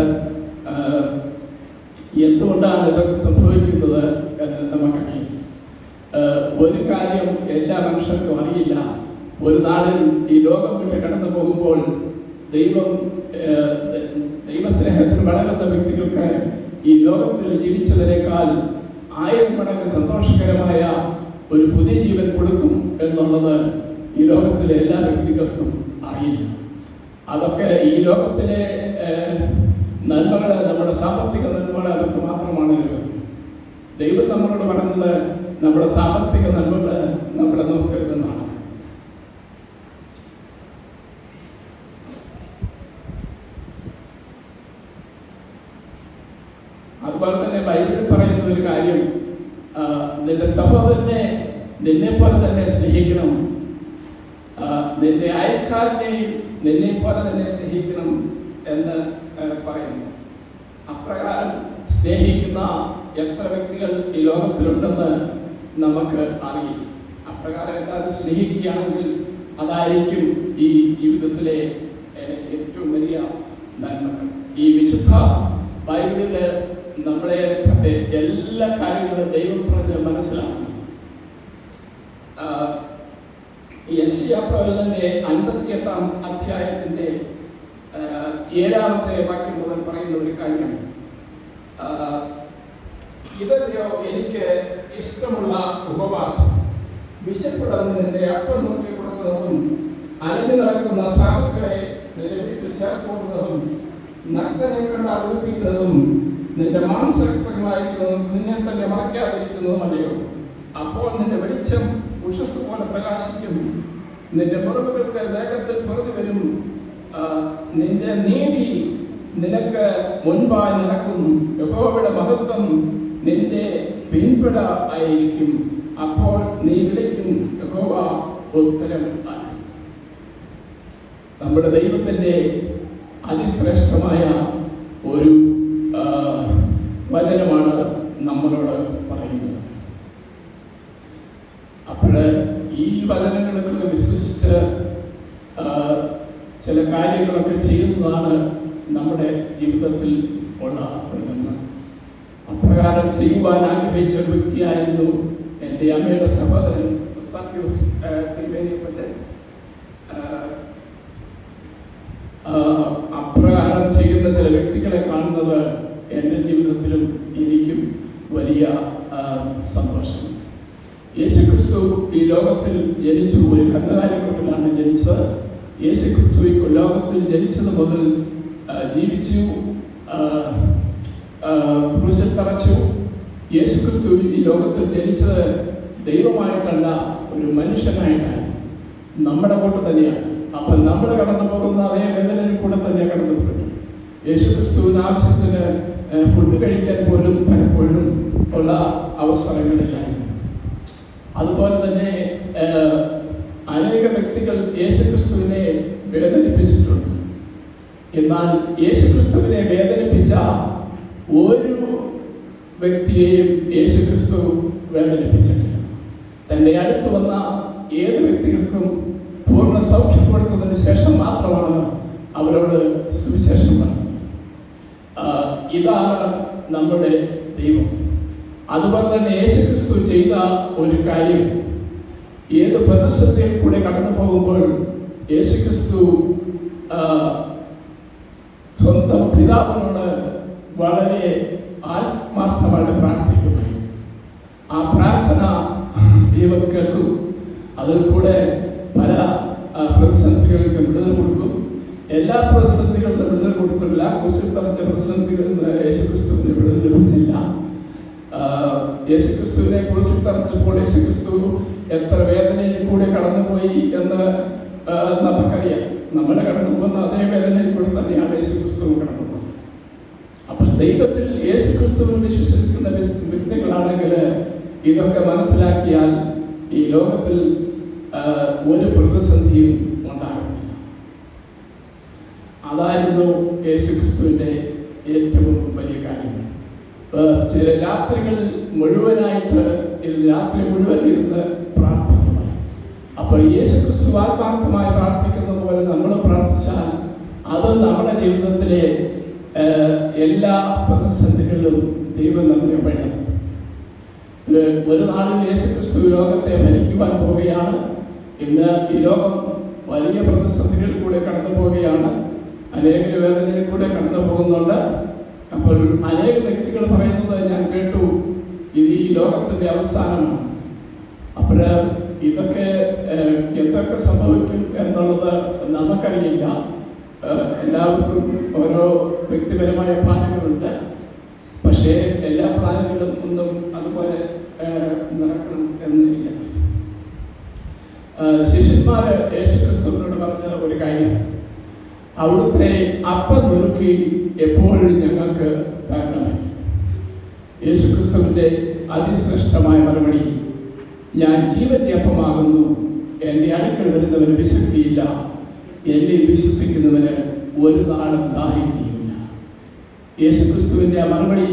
എന്തുകൊണ്ടാണ് ഇതൊക്കെ സംഭവിക്കുന്നത് എന്ന് നമുക്കറിയാം. ഒരു കാര്യം എല്ലാ മനുഷ്യർക്കും അറിയില്ല. ഒരു നാളിൽ ഈ ലോകം വിട്ട് കടന്നു പോകുമ്പോൾ ദൈവസ്നേഹത്തിൽ വളരുന്ന വ്യക്തികൾക്ക് ഈ ലോകത്തിൽ ജീവിച്ചതിനേക്കാൾ 1000 മടങ്ങ് സന്തോഷകരമായ ഒരു പുതിയ ജീവൻ കൊടുക്കും എന്നുള്ളത് ഈ ലോകത്തിലെ എല്ലാ വ്യക്തികൾക്കും അറിയില്ല. അതൊക്കെ ഈ ലോകത്തിലെ നന്മകൾ, നമ്മുടെ സാമ്പത്തിക നന്മകൾ, അതൊക്കെ മാത്രമാണ് ദൈവം നമ്മളോട് പറഞ്ഞത്. നമ്മുടെ സാമ്പത്തിക നന്മകൾ നമ്മളെ നോക്കരുതെന്നാണ്. അതുപോലെ തന്നെ ബൈബിളിൽ പറയുന്ന ഒരു കാര്യം, നിന്റെ സഹോദരനെ നിന്നെ പോലെ തന്നെ സ്നേഹിക്കണം, നിന്റെ അയൽക്കാരനെയും നിന്നെ പോലെ തന്നെ സ്നേഹിക്കണം എന്ന് പറയുന്നു. അപ്രകാരം സ്നേഹിക്കുന്ന എത്ര വ്യക്തികൾ ഈ ലോകത്തിലുണ്ടെന്ന് നമുക്ക് അറിയില്ല. അപ്രകാരം എല്ലാവരും സ്നേഹിക്കുകയാണെങ്കിൽ അതായിരിക്കും ഈ ജീവിതത്തിലെ ഏറ്റവും വലിയ നന്മകൾ. ഈ വിശുദ്ധ ബൈബിളില് നമ്മളെ എല്ലാ കാര്യങ്ങളും ദൈവം പറഞ്ഞ് മനസ്സിലാക്കുന്നു. യെശയ്യാ പ്രവചനന്റെ 58-ാം അധ്യായത്തിന്റെ 7-ാമത്തെ വാക്യം മുതൽ പറയുന്ന ഒരു കാര്യം, ഇതല്ലയോ എനിക്ക് ഇഷ്ടമുള്ള ഉപവാസം, വിശപ്പുള്ളതിന്റെ അപ്പം നോക്കി കൊടുക്കുന്നതും, അലഞ്ഞു നടക്കുന്ന സാധുക്കളെ നിന്റെ വീട്ടിൽ ചേർക്കുന്നതും, നഗ്നനെ കണ്ട് അറിയിപ്പിക്കുന്നതും, നിന്റെ മാംസരക്തങ്ങളായിരിക്കുന്നതും, നിന്നെ തന്നെ മറയ്ക്കാതിരിക്കുന്നതും അല്ലയോ? അപ്പോൾ നിന്റെ വെളിച്ചം ഉഷസ് പോലെ പ്രകാശിക്കും, നിന്റെ മുറിവുകൾക്ക് വേഗത്തിൽ പുറത്തു വരും, നിന്റെ നീതി നിനക്ക് മുൻപായി നടക്കും, യഹോവയുടെ മഹത്വം നിന്റെ പിൻപിട ആയിരിക്കും, അപ്പോൾ നീ വിളിക്കും, യഹോവ ഉത്തരം. നമ്മുടെ ദൈവത്തിന്റെ അതിശ്രേഷ്ഠമായ ഒരു വചനമാണ് നമ്മളോട് പറയുന്നത്. അപ്പോൾ ഈ വചനങ്ങളൊക്കെ വിശ്വസിച്ച് ചില കാര്യങ്ങളൊക്കെ ചെയ്യുന്നതാണ് നമ്മുടെ ജീവിതത്തിൽ ഉള്ള ഒരു നന്മ. അപ്രകാരം ചെയ്യുവാൻ ആഗ്രഹിച്ച ഒരു വ്യക്തിയായിരുന്നു എൻ്റെ അമ്മയുടെ സഹോദരൻ തിരുവേനിയപ്പച്ചൻ. അപ്രകാരം ചെയ്യുന്ന ചില വ്യക്തികളെ കാണുന്നത് എൻ്റെ ജീവിതത്തിലും എനിക്കും വലിയ സന്തോഷം. യേശുക്രിസ്തു ഈ ലോകത്തിൽ ജനിച്ചു, ഒരു കന്നുകാലിക്കുട്ടിലാണ് ജനിച്ചത്. യേശുക്രിസ്തു ഈ ലോകത്തിൽ ജനിച്ചത് മുതൽ ജീവിച്ചു, ക്രൂശിൽ തറച്ചു. യേശുക്രിസ്തു ഈ ലോകത്തിൽ ജനിച്ചത് ദൈവമായിട്ടല്ല, ഒരു മനുഷ്യനായിട്ടാണ്, നമ്മുടെ കൂടെ തന്നെയാണ്. അപ്പം നമ്മൾ കടന്നു പോകുന്ന അതേ വേദനയിൽ കൂടെ തന്നെ കടന്നു പോയിട്ടു. യേശുക്രിസ്തുവിന് ആവശ്യത്തിന് ഫുഡ് കഴിക്കാൻ പോലും പലപ്പോഴും ഉള്ള അവസരങ്ങളില്ലായിരുന്നു. അതുപോലെ തന്നെ അനേക വ്യക്തികൾ യേശുക്രിസ്തുവിനെ വേദനിപ്പിച്ചിട്ടുണ്ട്. എന്നാൽ യേശുക്രിസ്തുവിനെ വേദനിപ്പിച്ച ഒരു വ്യക്തിയെയും യേശുക്രിസ്തു വേദനിപ്പിച്ചിട്ടില്ല. തൻ്റെ അടുത്ത് വന്ന ഏത് വ്യക്തികൾക്കും പൂർണ്ണ സൗഖ്യം കൊടുത്തതിന് ശേഷം മാത്രമാണ് അവരോട് സുവിശേഷം പറഞ്ഞത്. ഇതാണ് നമ്മുടെ ദൈവം. അതുപോലെ തന്നെ യേശുക്രിസ്തു ചെയ്ത ഒരു കാര്യം, ഏത് പ്രതിസന്ധിയിൽ കൂടെ കടന്നു പോകുമ്പോൾ യേശുക്രിസ്തു സ്വന്തം പിതാവിനോട് വളരെ ആത്മാർത്ഥമായിട്ട് പ്രാർത്ഥിക്കുമായിരുന്നു. ആ പ്രാർത്ഥന ദൈവം കേൾക്കും. അതിൽ കൂടെ പല പ്രതിസന്ധികൾക്ക് വിടുതൽ കൊടുക്കും. എല്ലാ പ്രതിസന്ധികളിലും വിടുതൽ കൊടുത്തില്ല. ക്രൂശിൽ തറച്ച പ്രതിസന്ധികളിൽ നിന്ന് യേശുക്രിസ്തുവിന് വിടുതൽ ലഭിച്ചില്ല. യേശുക്രിസ്തുവിനെ ക്രൂശിൽ തറച്ചപ്പോൾ യേശുക്രിസ്തു എത്ര വേദനയിൽ കൂടെ കടന്നുപോയി എന്ന് നമുക്കറിയാം. നമ്മളെ കടന്നു പോകുന്ന അതേ വേദനയിൽ കൂടെ തന്നെയാണ് യേശുക്രിസ്തു കടന്നുപോകുന്നത്. അപ്പോൾ ദൈവത്തിൽ യേശുക്രിസ്തുവിൽ വിശ്വസിക്കുന്ന വ്യക്തികളാണെങ്കിൽ ഇതൊക്കെ മനസ്സിലാക്കിയാൽ ഈ ലോകത്തിൽ ഒരു പ്രതിസന്ധിയും ഉണ്ടാകുന്നില്ല. അതായിരുന്നു യേശുക്രിസ്തുവിൻ്റെ ഏറ്റവും വലിയ കാര്യം. ചില രാത്രികൾ മുഴുവനായിട്ട് രാത്രി മുഴുവൻ ഇരുന്ന് പ്രാർത്ഥിക്കുമായി. അപ്പോൾ യേശുക്രിസ്തു ആത്മാർത്ഥമായി പ്രാർത്ഥിക്കുന്നത് പോലെ നമ്മൾ പ്രാർത്ഥിച്ചാൽ അത് നമ്മുടെ ജീവിതത്തിലെ എല്ലാ പ്രതിസന്ധികളിലും ദൈവം നമ്മെ വഴി നടത്തും. ഒരു നാളിൽ യേശുക്രിസ്തു ലോകത്തെ ഭരിക്കുവാൻ പോവുകയാണ്. ഇന്ന് ഈ ലോകം വലിയ പ്രതിസന്ധികളിൽ കൂടെ കടന്നു പോവുകയാണ്. അനേക വേദനയിൽ കൂടെ കടന്നു പോകുന്നുണ്ട്. അപ്പോൾ അനേക വ്യക്തികൾ പറയുന്നത് ഞാൻ കേട്ടു, ഇത് ഈ ലോകത്തിന്റെ അവസാനമാണ്. അപ്പോൾ ഇതൊക്കെ എന്തൊക്കെ സംഭവിക്കും എന്നുള്ളത് നമുക്കറിയില്ല. എല്ലാവർക്കും ഓരോ വ്യക്തിപരമായ പ്ലാനുകളുണ്ട്. പക്ഷേ എല്ലാ പ്ലാനുകളും ഒന്നും അതുപോലെ നടക്കണം എന്നില്ല. ശിഷ്യന്മാര് യേശുക്രിസ്തുവിനോട് പറഞ്ഞ ഒരു കാര്യം, അവിടുത്തെ അപ്പം നുറുക്കി എപ്പോഴും ഞങ്ങൾക്ക് തരണമേ. യേശുക്രിസ്തുവിൻ്റെ അതിശ്രേഷ്ഠമായ മറുപടി, ഞാൻ ജീവന്റെ അപ്പമാകുന്നു, എൻ്റെ അടുക്കൽ വരുന്നവന് വിശക്തിയില്ല, എന്നെ വിശ്വസിക്കുന്നവന് ഒരു നാളും ദാഹിക്കുകയില്ല. യേശുക്രിസ്തുവിൻ്റെ ആ മറുപടി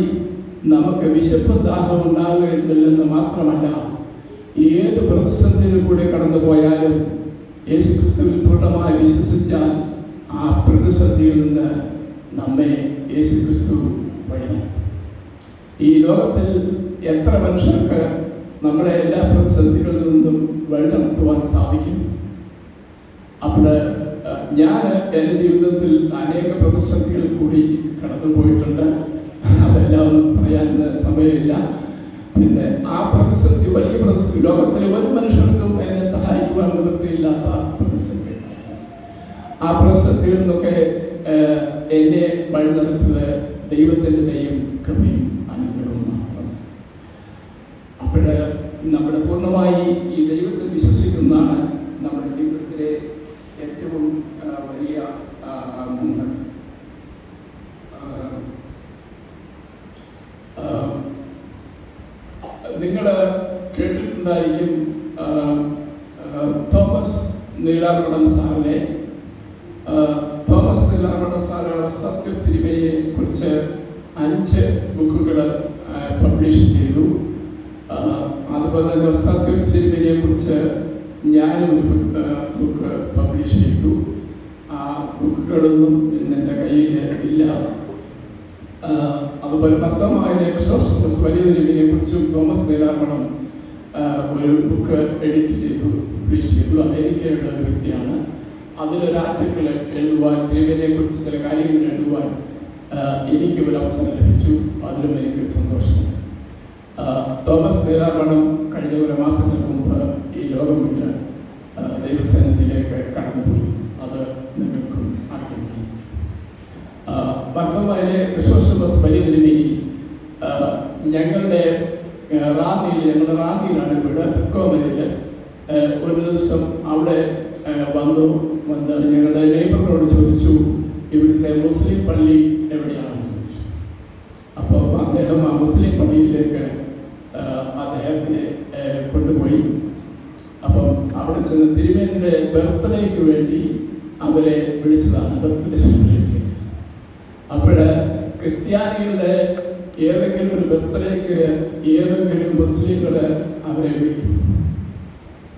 നമുക്ക് വിശപ്പും ദാഹം ഉണ്ടാകുന്നില്ലെന്ന് മാത്രമല്ല, ഏത് പ്രതിസന്ധിയിൽ കൂടെ കടന്നു പോയാലും യേശുക്രിസ്തുവിൽ പൂർണ്ണമായി വിശ്വസിച്ചാൽ ആ പ്രതിസന്ധിയിൽ നിന്ന് നമ്മെ യേശുക്രിസ്തു വഴി നടത്തും. ഈ ലോകത്തിൽ എത്ര മനുഷ്യർക്ക് നമ്മളെ എല്ലാ പ്രതിസന്ധികളിൽ നിന്നും വഴി നടത്തുവാൻ സാധിക്കും? അപ്പോൾ ഞാൻ എൻ്റെ ജീവിതത്തിൽ അനേക പ്രതിസന്ധികളിൽ കൂടി കടന്നു പോയിട്ടുണ്ട്. അതെല്ലാം ഒന്നും പറയാൻ സമയമില്ല. പിന്നെ ആ പ്രതിസന്ധി വലിയ പ്രതിസന്ധി, ലോകത്തിലെ ഒരു മനുഷ്യർക്കും എന്നെ സഹായിക്കുവാൻ നിവൃത്തിയില്ലാത്ത പ്രതിസന്ധി. ആ പ്രതിസന്ധികളിൽ നിന്നൊക്കെ എന്നെ വഴി നടത്തുന്നത് ദൈവത്തിൻ്റെ ദയയും കൃപയും അനുഗ്രഹവും മാത്രം. അപ്പോൾ നമ്മുടെ പൂർണ്ണമായി ഈ ദൈവത്തിൽ വിശ്വസിക്കുന്നതാണ് നമ്മുടെ ജീവിതത്തിലെ ഏറ്റവും വലിയ നന്മ. നിങ്ങൾ കേട്ടിട്ടുണ്ടായിരിക്കും തോമസ് നീലാർവണം സാറിനെ. തോമസ് നീലാർവണം സാറ് സത്യസ്ഥിതിയെ കുറിച്ച് 5 ബുക്കുകൾ പബ്ലിഷ് ചെയ്തു. അതുപോലെ തന്നെ സത്യസ്ഥിതിയെ കുറിച്ച് ഞാനും ഒരു ബുക്ക് പബ്ലിഷ് ചെയ്തു. ആ ബുക്കുകളൊന്നും ഇന്ന് എൻ്റെ കയ്യിൽ ഇല്ല. അതുപോലെ ഭക്തമായ ക്രിസോസ്റ്റമസ് വലിയ തിരുമേനിയെ കുറിച്ചും തോമസ് നീലാർവണം ഒരു ബുക്ക് എഡിറ്റ് ചെയ്തു, പബ്ലിഷ് ചെയ്തു. അമേരിക്കയുടെ ഒരു വ്യക്തിയാണ്. അതിലൊരു ആർട്ടിക്കിൾ എഴുതുവാൻ, തിരുമേനിയെ കുറിച്ച് ചില കാര്യങ്ങൾ എഴുതുവാൻ എനിക്ക് ഒരു അവസരം ലഭിച്ചു. അതിലും എനിക്ക് സന്തോഷമുണ്ട്. തോമസ് നീലാർവണം കഴിഞ്ഞ ഒരു മാസങ്ങൾക്ക് മുമ്പ് ഈ ലോകം വിട്ട് ദൈവസേനത്തിലേക്ക് കടന്നുപോയി. അത് നിങ്ങൾക്കും അറിയുന്നു. ഭക്തന്മാരെ ക്രിസോസ്റ്റമസ് വലിയ തിരുമേനി ഞങ്ങളുടെ റാന്നിയിലാണ് ഇവിടെ തെക്കോമലയിൽ ഒരു ദിവസം അവിടെ വന്ന് ഞങ്ങളുടെ നെയ്ബറിനോട് ചോദിച്ചു, ഇവിടുത്തെ മുസ്ലിം പള്ളി എവിടെയാണെന്ന് ചോദിച്ചു. അപ്പോൾ അദ്ദേഹം ആ മുസ്ലിം പള്ളിയിലേക്ക് അദ്ദേഹത്തെ കൊണ്ടുപോയി. അപ്പം അവിടെ ചെന്ന് തിരുമേനിയുടെ ബർത്ത്ഡേക്ക് വേണ്ടി അവരെ വിളിച്ചതാണ്, ബർത്ത്ഡേ സെലിബ്രേറ്റ്. അപ്പോൾ ക്രിസ്ത്യാനികളുടെ ഏതെങ്കിലും ഒരു ബർത്ത്ഡേക്ക് ഏതെങ്കിലും മുസ്ലിങ്ങൾ അവരെ വിളിക്കും.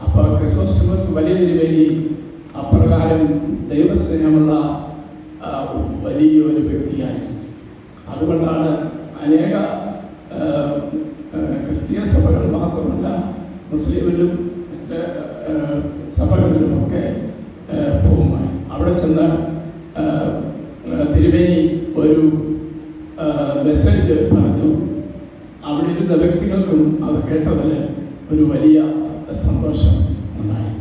അപ്പോൾ ക്രിസോസ്റ്റമസ് വലിയ തിരുമേനി അപ്രകാരം ദൈവസ്നേഹമുള്ള വലിയൊരു വ്യക്തിയായി. അതുകൊണ്ടാണ് അനേക ക്രിസ്തീയ സഭകൾ മാത്രമല്ല മുസ്ലിമിലും മറ്റ് സഭകളിലുമൊക്കെ പോകുമായി. അവിടെ ചെന്ന് തിരുമേനി ഒരു മെസ്സേജ് പറഞ്ഞു. അവിടെ ഇരുന്ന വ്യക്തികൾക്കും അത് കേട്ടതിൽ ഒരു വലിയ സന്തോഷം ഉണ്ടായി.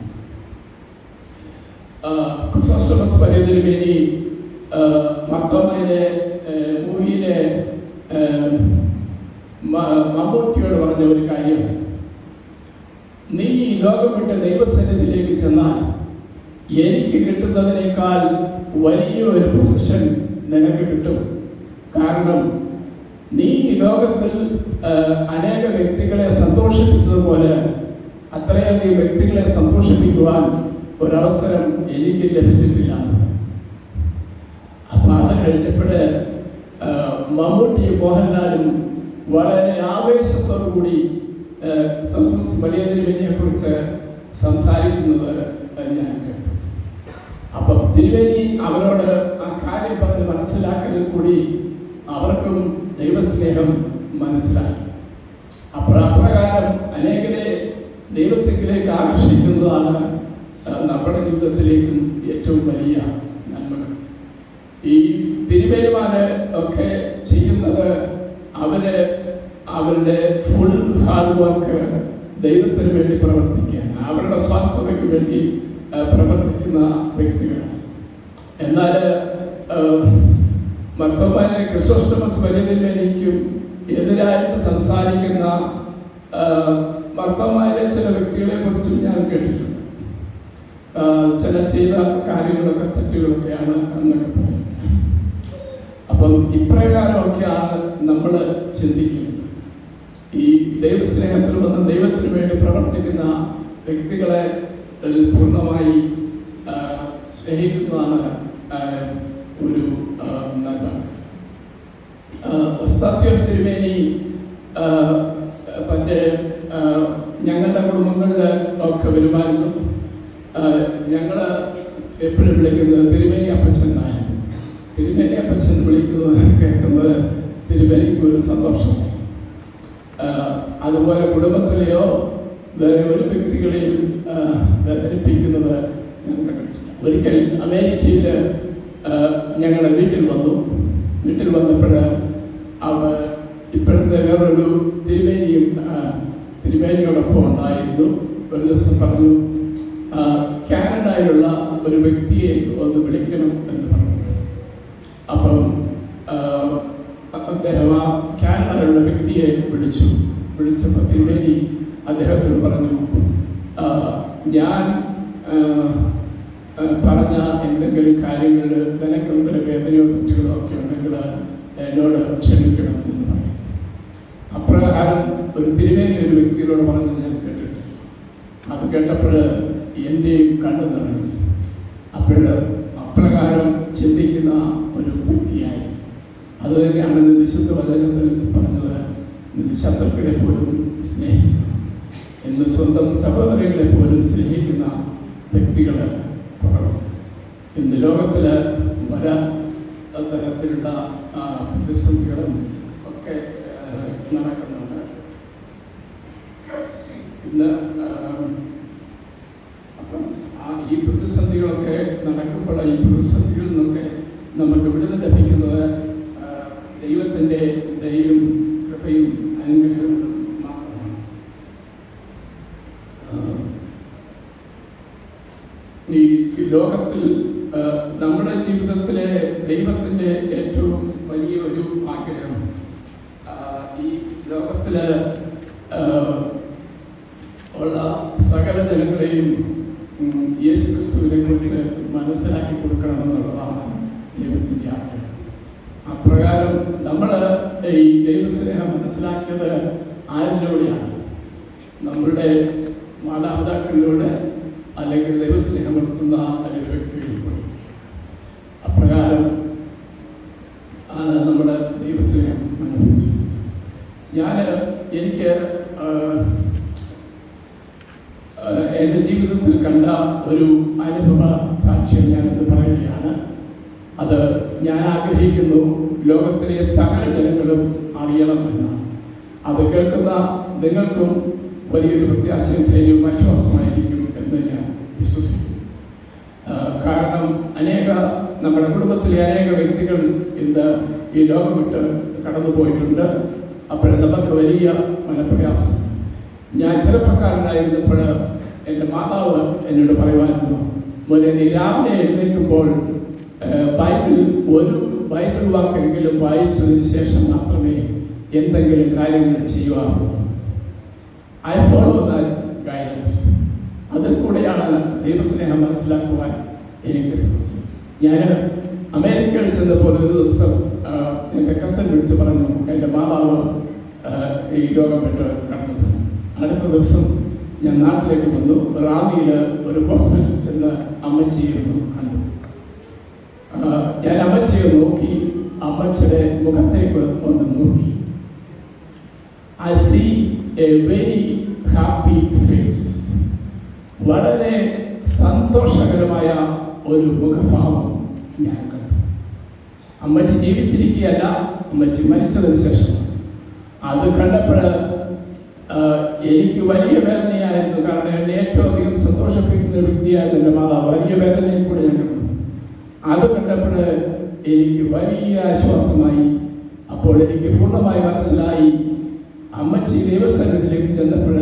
ക്രിസോസ്റ്റമസ് വലിയ തിരുമേനി മർത്തോമയിലെ മൂവിയിലെ മമ്മൂട്ടിയോട് പറഞ്ഞ ഒരു കാര്യം, നീ ഈ ലോകം വിട്ട് ദൈവസന്നിധിയിലേക്ക് ചെന്നാൽ എനിക്ക് കിട്ടുന്നതിനേക്കാൾ വലിയൊരു പൊസിഷൻ നിനക്ക് കിട്ടും. കാരണം നീ ഈ ലോകത്തിൽ അനേക വ്യക്തികളെ സന്തോഷിപ്പിച്ചതുപോലെ അത്രയധികം വ്യക്തികളെ സന്തോഷിപ്പിക്കുവാൻ ഒരവസരം എനിക്ക് ലഭിച്ചിട്ടില്ല. അപ്പൊ അത് കഴിഞ്ഞപ്പോഴ് മമ്മൂട്ടിയും മോഹൻലാലും വളരെ ആവേശത്തോടു കൂടി വലിയ തിരുമേനിയെ കുറിച്ച് സംസാരിക്കുന്നത് ഞാൻ കേട്ടു. അപ്പം തിരുമേനി അവരോട് ആ കാര്യം പറഞ്ഞ് മനസ്സിലാക്കലിൽ കൂടി അവർക്കും ദൈവസ്നേഹം മനസ്സിലായി. അപ്പോൾ അപ്രകാരം അനേകരെ ദൈവത്തിലേക്ക് ആകർഷിക്കുന്നതാണ് നമ്മുടെ ജീവിതത്തിലേക്കും ഏറ്റവും വലിയ നന്മകൾ. ഈ തിരുമേനിമാര് ഒക്കെ ചെയ്യുന്നത് അവരുടെ ഫുൾ ഹാർഡ് വർക്ക് ദൈവത്തിന് വേണ്ടി പ്രവർത്തിക്കാൻ, അവരുടെ സ്വാർത്ഥതയ്ക്ക് വേണ്ടി പ്രവർത്തിക്കുന്ന വ്യക്തികളാണ്. എന്നാൽ മർത്തോമായിലെ ക്രിസോസ്റ്റമസ് വലിയ തിരുമേനിക്കും എതിരായിട്ട് സംസാരിക്കുന്ന മർത്തോമായിലെ ചില വ്യക്തികളെ കുറിച്ചും ഞാൻ കേട്ടിട്ടുണ്ട്. ചില ചെയ്ത കാര്യങ്ങളൊക്കെ തെറ്റുകളൊക്കെയാണ് എന്നൊക്കെ പറയുന്നത്. അപ്പം ഇപ്രകാരമൊക്കെയാണ് നമ്മൾ ചിന്തിക്കുന്നത്. ഈ ദൈവസ്നേഹത്തിൽ വന്ന് ദൈവത്തിന് വേണ്ടി പ്രവർത്തിക്കുന്ന വ്യക്തികളെ പൂർണ്ണമായി സ്നേഹിക്കുന്നതാണ് ഒരു നന്മ. ഒസ്താത്യോസ് തിരുമേനി തൻ്റെ ഞങ്ങളുടെ കുടുംബങ്ങളിൽ ഒക്കെ വരുമായിരുന്നു. ഞങ്ങൾ എപ്പോഴും വിളിക്കുന്നത് തിരുമേനി അപ്പച്ചൻ എന്നാണ്. തിരുമേനി അപ്പച്ചൻ വിളിക്കുന്നത് കേൾക്കുന്നത് തിരുമേനിക്ക് ഒരു സന്തോഷമാണ്. അതുപോലെ കുടുംബത്തിലെയോ വേറെ ഒരു വ്യക്തികളെയും വേദനിപ്പിക്കുന്നത് ഞാൻ കണ്ടിട്ടില്ല. ഒരിക്കൽ അമേരിക്കയിൽ ഞങ്ങളുടെ വീട്ടിൽ വന്നപ്പോൾ ഇപ്പോഴത്തെ വേറൊരു തിരുമേനിയോടൊപ്പം ഉണ്ടായിരുന്നു. ഒരു ദിവസം പറഞ്ഞു, കാനഡയിലുള്ള ഒരു വ്യക്തിയെ ഒന്ന് വിളിക്കണം എന്ന് പറഞ്ഞു. അപ്പം അദ്ദേഹം ആ കാനഡയിലുള്ള വ്യക്തിയെ വിളിച്ചപ്പോൾ തിരുമേനി അദ്ദേഹത്തിന് പറഞ്ഞു, ഞാൻ പറഞ്ഞ എന്തെങ്കിലും കാര്യങ്ങൾ നിനക്കെന്തെങ്കിലും വേദനയോ തെറ്റുകളോ ഒക്കെ ഉണ്ടെങ്കിൽ എന്നോട് ക്ഷമിക്കണം എന്ന് പറയും. അപ്രകാരം ഒരു തിരുമേനി ഒരു വ്യക്തിയോട് പറഞ്ഞത് ഞാൻ കേട്ടിട്ടുണ്ട്. അത് കേട്ടപ്പോൾ എൻ്റെയും കണ്ണു നിറഞ്ഞു. അപ്രകാരം ചിന്തിക്കുന്ന ഒരു വ്യക്തിയായി. അതുതന്നെയാണ് വിശുദ്ധ വചനത്തിൽ പറഞ്ഞത്, ശത്രുക്കളെ പോലും സ്നേഹിക്കണം എന്ന്. സ്വന്തം സഹോദരങ്ങളെ പോലും സ്നേഹിക്കുന്ന വ്യക്തികൾ കുറവാണ്. ഇന്ന് ലോകത്തിൽ പല തരത്തിലുള്ള പ്രതിസന്ധികളും ഒക്കെ നടക്കുന്നുണ്ട്. ഇന്ന് അപ്പം ഈ പ്രതിസന്ധികളൊക്കെ നടക്കുമ്പോൾ ഈ പ്രതിസന്ധികളിൽ നിന്നൊക്കെ നമുക്ക് വിടുതൽ ലഭിക്കുന്നത് ദൈവത്തിൻ്റെ ദയയും കൃപയും അനുഗ്രഹങ്ങളും മാത്രമാണ്. ഈ ലോകത്തിൽ നമ്മുടെ ജീവിതത്തിലെ ദൈവത്തിൻ്റെ ഏറ്റവും വലിയൊരു ആഗ്രഹം ഈ ലോകത്തിൽ ഉള്ള സകല ജനങ്ങളെയും യേശുക്രിസ്തുവിനെ കുറിച്ച് മനസ്സിലാക്കി കൊടുക്കണമെന്നുള്ളതാണ് ദൈവത്തിൻ്റെ ആഗ്രഹം. അപ്രകാരം നമ്മൾ ഈ ദൈവസ്നേഹം മനസ്സിലാക്കിയത് ആരിലൂടെയാണ്? നമ്മളുടെ മാതാപിതാക്കളിലൂടെ, അല്ലെങ്കിൽ ദൈവസ്നേഹം നടത്തുന്ന അല്ലെങ്കിൽ വ്യക്തികളിലൂടെ. അപ്രകാരം ആണ് നമ്മുടെ ദൈവസ്നേഹം അനുഭവിച്ചത്. എനിക്ക് എൻ്റെ ജീവിതത്തിൽ കണ്ട ഒരു അനുഭവ സാക്ഷ്യം ഞാനിന്ന് പറയുകയാണ്. അത് ഞാൻ ആഗ്രഹിക്കുന്നു ലോകത്തിലെ സകല ജനങ്ങളും അറിയണമെന്ന്. അത് കേൾക്കുന്ന നിങ്ങൾക്കും വലിയൊരു പ്രത്യാശയും ധൈര്യവും ആശ്വാസമായിരിക്കും എന്ന് ഞാൻ വിശ്വസിക്കുന്നു. കാരണം നമ്മുടെ കുടുംബത്തിലെ അനേക വ്യക്തികൾ ഇന്ന് ഈ ലോകം വിട്ട് കടന്നുപോയിട്ടുണ്ട്. അപ്പോൾ നമുക്ക് വലിയ മനപ്രയാസം. ഞാൻ ചെറുപ്പക്കാരനായിരുന്നപ്പോൾ എൻ്റെ മാതാവ് എന്നോട് പറയുമായിരുന്നു, മോനെ നീ രാവിലെ എഴുന്നേൽക്കുമ്പോൾ ഒരു ബൈബിൾ വാക്കെങ്കിലും വായിച്ചതിന് ശേഷം മാത്രമേ എന്തെങ്കിലും കാര്യങ്ങൾ ചെയ്യുവാറുള്ളൂ. I follow that guidance. അതിൽ കൂടെയാണ് ദൈവസ്നേഹം മനസ്സിലാക്കുവാൻ എനിക്ക് സാധിച്ചത്. ഞാൻ അമേരിക്കയിൽ ചെന്നപ്പോൾ ഒരു ദിവസം എൻ്റെ കസൻ വിളിച്ച് പറഞ്ഞു, എൻ്റെ മാതാവ് ഈ രോഗം വിട്ട് കടന്നു. അടുത്ത ദിവസം ഞാൻ നാട്ടിലേക്ക് വന്നു. റാന്നിയിൽ ഒരു ഹോസ്പിറ്റലിൽ ചെന്ന് അമ്മച്ചിയെ കണ്ടു. ഞാൻ അമ്മച്ചിയെ നോക്കി, അമ്മച്ചിയുടെ മുഖത്തേക്ക് ഒന്ന് നോക്കി. I see a very happy face. വളരെ സന്തോഷകരമായ ഒരു മുഖഭാവം ഞാൻ കണ്ടു. അമ്മച്ചി ജീവിച്ചിരിക്കുകയല്ല, അമ്മച്ചി മരിച്ചതിന് ശേഷം. അത് കണ്ടപ്പോൾ എനിക്ക് വലിയ വേദനയായിരുന്നു. കാരണം എന്നെ ഏറ്റവും അധികം സന്തോഷിപ്പിക്കുന്ന ഒരു വ്യക്തിയായിരുന്നു എൻ്റെ മാതാവ്. വലിയ വേദനയിൽ കൂടെ ഞാൻ കണ്ടു. അത് കണ്ടപ്പോൾ എനിക്ക് വലിയ ആശ്വാസമായി. അപ്പോൾ എനിക്ക് പൂർണ്ണമായി മനസ്സിലായി, അമ്മച്ചി ദൈവസന്നിധിയിലേക്ക് ചെന്നപ്പോൾ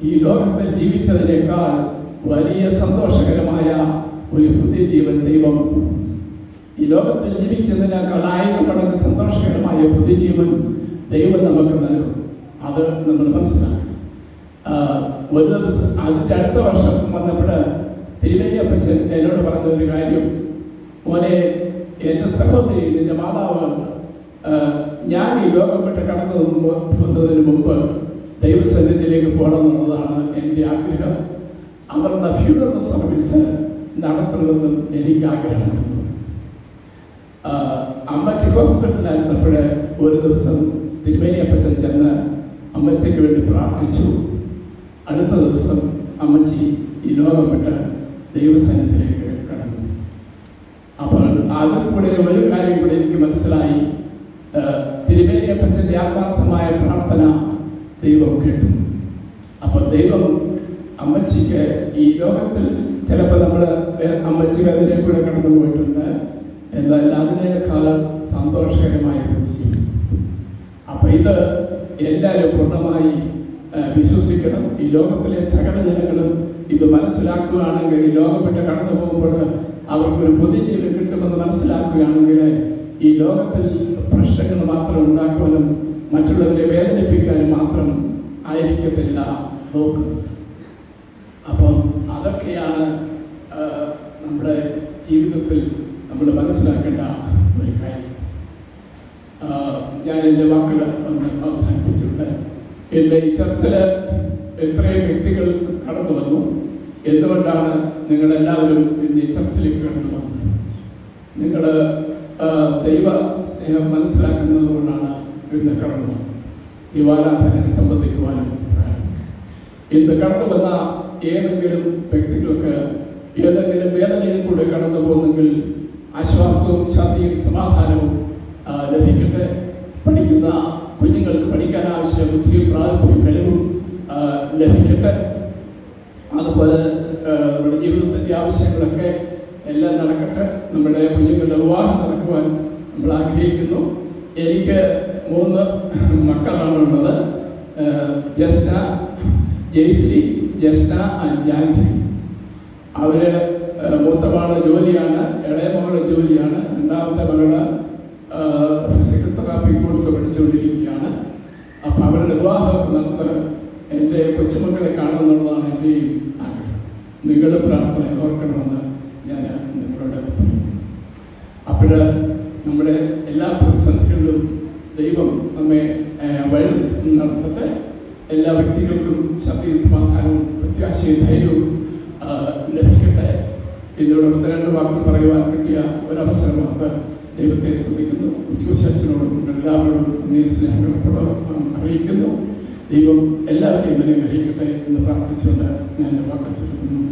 ഈ ലോകത്തിൽ ജീവിച്ചതിനേക്കാൾ വലിയ സന്തോഷകരമായ ഒരു പുതിയ ജീവൻ ദൈവം, ഈ ലോകത്തിൽ ജീവിച്ചതിനേക്കാൾ 1000 മടങ്ങ് സന്തോഷകരമായ പുതിയ ജീവൻ ദൈവം നമുക്ക് നൽകും. അത് നമ്മൾ മനസ്സിലാക്കണം. ഒരു ദിവസം അതിൻ്റെ അടുത്ത വർഷം വന്നപ്പോൾ തിരുവേലി അപ്പച്ചൻ എന്നോട് പറഞ്ഞ ഒരു കാര്യം, മോനെ എൻ്റെ സഹോദരി നിന്റെ മാതാവ് ഞാൻ ഈ ലോകം വിട്ട് കടന്നു പോകുന്നതിന് മുമ്പ് ദൈവസന്നിധിയിലേക്ക് പോകണമെന്നുള്ളതാണ് എൻ്റെ ആഗ്രഹം. അവരുടെ ഫ്യൂണറൽ സർവീസ് നടത്തണമെന്നും എനിക്ക് ആഗ്രഹമുണ്ട്. അമ്മച്ചി ഹോസ്പിറ്റലിലായിരുന്നപ്പോൾ ഒരു ദിവസം തിരുമേനി അപ്പച്ചൻ ചെന്ന് അമ്മച്ചിക്ക് വേണ്ടി പ്രാർത്ഥിച്ചു. അടുത്ത ദിവസം അമ്മച്ചി ഈ ലോകം വിട്ട് ദൈവസന്നിധിയിലേക്ക് കടന്നു. അപ്പോൾ അതിൽ കൂടെ ഒരു കാര്യം കൂടെ എനിക്ക് മനസ്സിലായി, തിരുമേനി അപ്പച്ചൻ്റെ ആത്മാർത്ഥമായ പ്രാർത്ഥന ദൈവം കേട്ടു. അപ്പോൾ ദൈവം അമ്മച്ചിക്ക് ഈ ലോകത്തിൽ ചിലപ്പോൾ നമ്മൾ അമ്മച്ചി വേദനയിൽ കൂടെ കടന്നു പോയിട്ടുണ്ട്, എന്നാൽ അതിനേക്കാൾ സന്തോഷകരമായ ജീവിതം. അപ്പം ഇത് എല്ലാവരും പൂർണ്ണമായി വിശ്വസിക്കണം. ഈ ലോകത്തിലെ സകല ജനങ്ങളും ഇത് മനസ്സിലാക്കുകയാണെങ്കിൽ, ഈ ലോകം വിട്ട് കടന്നു പോകുമ്പോൾ അവർക്കൊരു പുതിയ ജീവൻ കിട്ടുമെന്ന് മനസ്സിലാക്കുകയാണെങ്കിൽ, ഈ ലോകത്തിൽ പ്രശ്നങ്ങൾ മാത്രം ഉണ്ടാക്കുവാനും മറ്റുള്ളവരെ വേദനിപ്പിക്കാനും മാത്രം ആയിരിക്കത്തില്ല നോക്കുന്നത്. അപ്പം അതൊക്കെയാണ് നമ്മുടെ ജീവിതത്തിൽ നമ്മൾ മനസ്സിലാക്കേണ്ട ഒരു കാര്യം. ഞാൻ എൻ്റെ വാക്കുകൾ ഒന്ന് അവസാനിപ്പിച്ചിട്ടുണ്ട്. എൻ്റെ ഈ ചർച്ചിൽ എത്രയും വ്യക്തികൾ കടന്നു വന്നു. എന്തുകൊണ്ടാണ് നിങ്ങളെല്ലാവരും ഇന്ന് ഈ ചർച്ചിലേക്ക് കടന്നു വന്നത്? നിങ്ങൾ ദൈവ സ്നേഹം മനസ്സിലാക്കുന്നത് കൊണ്ടാണ് ഇന്ന് കടന്നു വന്നത്. ദൈവാരാധനയെ സംബന്ധിക്കുവാനും ഇന്ന് കടന്നു വന്ന ഏതെങ്കിലും വ്യക്തികൾക്ക് ഏതെങ്കിലും വേദനയിൽ കൂടെ കടന്നു പോകുന്നെങ്കിൽ ആശ്വാസവും ശാന്തിയും സമാധാനവും ലഭിക്കട്ടെ. പഠിക്കുന്ന കുഞ്ഞുങ്ങൾക്ക് പഠിക്കാൻ ആവശ്യ ബുദ്ധിയും പ്രാഗൽഭ്യവും കഴിവും ലഭിക്കട്ടെ. അതുപോലെ നമ്മുടെ ജീവിതത്തിൻ്റെ ആവശ്യങ്ങളൊക്കെ എല്ലാം നടക്കട്ടെ. നമ്മുടെ കുഞ്ഞുങ്ങളുടെ വിവാഹം നടക്കുവാൻ നമ്മൾ ആഗ്രഹിക്കുന്നു. എനിക്ക് 3 മക്കളാണുള്ളത്. ജസ്ന, ജയ്ശ്രീ, ജസ്ന ആൻഡ് ജാൻസി. അവർ മൂത്ത മകള് ജോലിയാണ്, ഇളയ മകള് ജോലിയാണ്, രണ്ടാമത്തെ മകള് ഫിസിക്കൽ തെറാപ്പി കോഴ്സ് പഠിച്ചുകൊണ്ടിരിക്കുകയാണ്. അപ്പം അവരുടെ വിവാഹം നമുക്ക് എൻ്റെ കൊച്ചുമക്കളെ കാണുമെന്നുള്ളതാണ് എൻ്റെയും ആഗ്രഹം. നിങ്ങളുടെ പ്രാർത്ഥന ഓർക്കണമെന്ന് ഞാൻ നിങ്ങളോട് പറയുന്നു. അപ്പോൾ നമ്മുടെ എല്ലാ പ്രതിസന്ധികളിലും ദൈവം നമ്മെ വഴി നടത്തട്ടെ. എല്ലാ വ്യക്തികൾക്കും ശാന്തിയും സമാധാനവും പ്രത്യാശയും ധൈര്യവും ലഭിക്കട്ടെ. ഇതിനോടൊപ്പം 2 വാക്കുകൾ പറയുവാൻ കിട്ടിയ ഒരവസരം നമുക്ക് ദൈവത്തെ സ്തുതിക്കുന്നു. ഉച്ചവശനോടും എല്ലാവരോടും സ്നേഹങ്ങളോട് അറിയിക്കുന്നു. ദൈവം എല്ലാവരെയും അനുഗ്രഹിക്കട്ടെ എന്ന് പ്രാർത്ഥിച്ചുകൊണ്ട് ഞാൻ വാക്കു ചുരുക്കുന്നു.